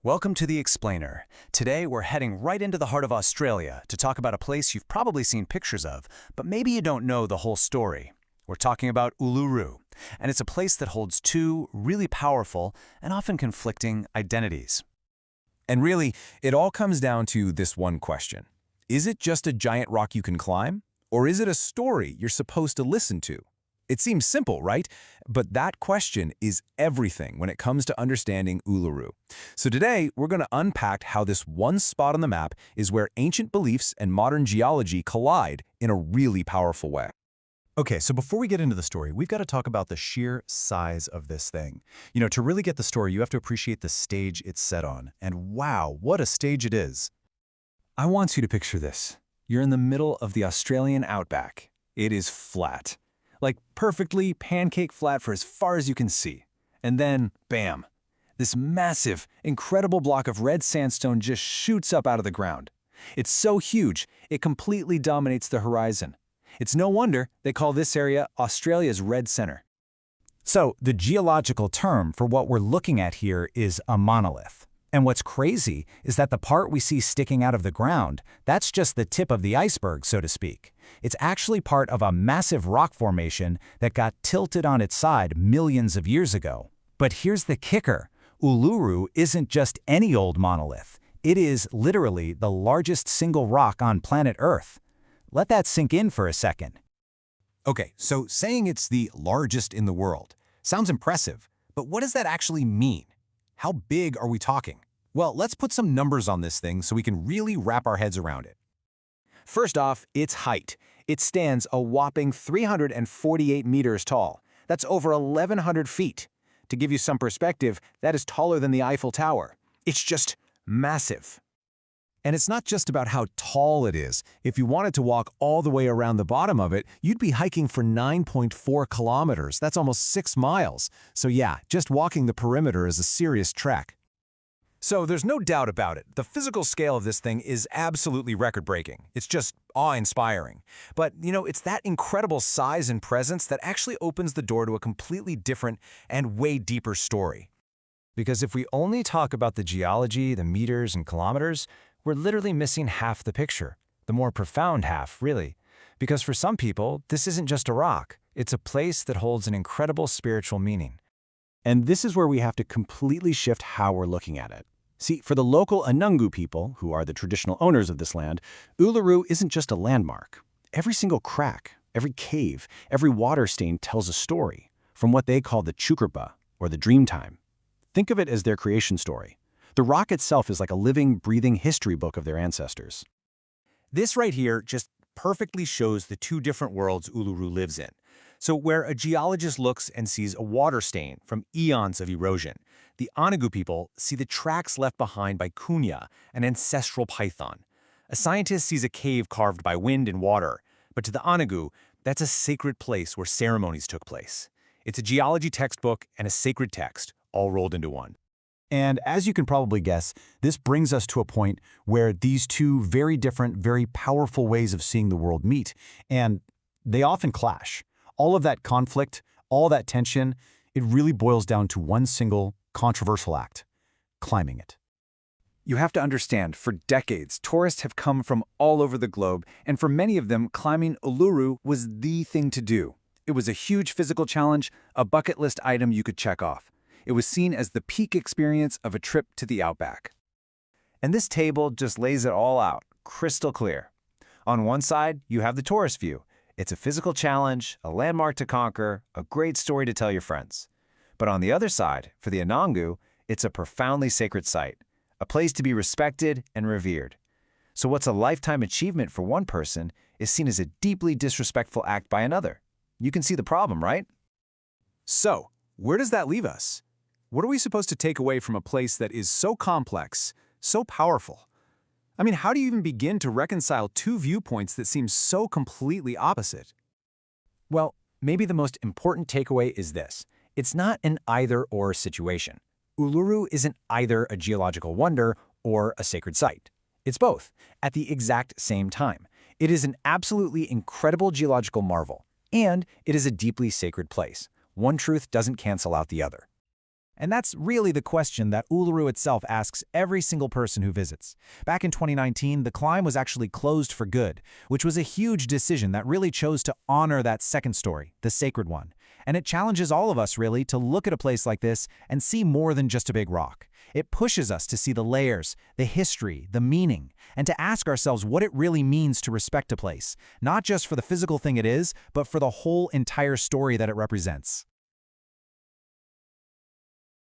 Welcome to The Explainer. Today we're heading right into the heart of Australia to talk about a place you've probably seen pictures of, but maybe you don't know the whole story. We're talking about Uluru, and it's a place that holds two really powerful and often conflicting identities. And really, it all comes down to this one question. Is it just a giant rock you can climb? Or is it a story you're supposed to listen to? It seems simple, right? But that question is everything when it comes to understanding Uluru. So today, we're going to unpack how this one spot on the map is where ancient beliefs and modern geology collide in a really powerful way. Okay, so before we get into the story, we've got to talk about the sheer size of this thing. To really get the story, you have to appreciate the stage it's set on. And wow, what a stage it is. I want you to picture this. You're in the middle of the Australian Outback. It is flat. Like perfectly pancake flat for as far as you can see. And then, bam, this massive, incredible block of red sandstone just shoots up out of the ground. It's so huge, it completely dominates the horizon. It's no wonder they call this area Australia's red center. So the geological term for what we're looking at here is a monolith. And what's crazy is that the part we see sticking out of the ground, that's just the tip of the iceberg, so to speak. It's actually part of a massive rock formation that got tilted on its side millions of years ago. But here's the kicker. Uluru isn't just any old monolith. It is literally the largest single rock on planet Earth. Let that sink in for a second. Okay, so saying it's the largest in the world sounds impressive, but what does that actually mean? How big are we talking? Well, let's put some numbers on this thing so we can really wrap our heads around it. First off, its height. It stands a whopping 348 meters tall. That's over 1,100 feet. To give you some perspective, that is taller than the Eiffel Tower. It's just massive. And it's not just about how tall it is. If you wanted to walk all the way around the bottom of it, you'd be hiking for 9.4 kilometers. That's almost 6 miles. So yeah, just walking the perimeter is a serious trek. So there's no doubt about it. The physical scale of this thing is absolutely record-breaking. It's just awe-inspiring. But, it's that incredible size and presence that actually opens the door to a completely different and way deeper story. Because if we only talk about the geology, the meters and kilometers, we're literally missing half the picture, the more profound half, really. Because for some people, this isn't just a rock. It's a place that holds an incredible spiritual meaning. And this is where we have to completely shift how we're looking at it. See, for the local Aṉangu people, who are the traditional owners of this land, Uluru isn't just a landmark. Every single crack, every cave, every water stain tells a story, from what they call the Chukrpa, or the Dreamtime. Think of it as their creation story. The rock itself is like a living, breathing history book of their ancestors. This right here just perfectly shows the two different worlds Uluru lives in. So where a geologist looks and sees a water stain from eons of erosion, the Aṉangu people see the tracks left behind by Kunya, an ancestral python. A scientist sees a cave carved by wind and water, but to the Aṉangu, that's a sacred place where ceremonies took place. It's a geology textbook and a sacred text, all rolled into one. And as you can probably guess, this brings us to a point where these two very different, very powerful ways of seeing the world meet, and they often clash. All of that conflict, all that tension, it really boils down to one single controversial act: climbing it. You have to understand, for decades, tourists have come from all over the globe, and for many of them, climbing Uluru was the thing to do. It was a huge physical challenge, a bucket list item you could check off. It was seen as the peak experience of a trip to the Outback. And this table just lays it all out, crystal clear. On one side, you have the tourist view. It's a physical challenge, a landmark to conquer, a great story to tell your friends. But on the other side, for the Aṉangu, it's a profoundly sacred site, a place to be respected and revered. So what's a lifetime achievement for one person is seen as a deeply disrespectful act by another. You can see the problem, right? So, where does that leave us? What are we supposed to take away from a place that is so complex, so powerful? I mean, how do you even begin to reconcile two viewpoints that seem so completely opposite? Well, maybe the most important takeaway is this. It's not an either-or situation. Uluru isn't either a geological wonder or a sacred site. It's both, at the exact same time. It is an absolutely incredible geological marvel, and it is a deeply sacred place. One truth doesn't cancel out the other. And that's really the question that Uluru itself asks every single person who visits. Back in 2019, the climb was actually closed for good, which was a huge decision that really chose to honor that second story, the sacred one. And it challenges all of us, really, to look at a place like this and see more than just a big rock. It pushes us to see the layers, the history, the meaning, and to ask ourselves what it really means to respect a place, not just for the physical thing it is, but for the whole entire story that it represents.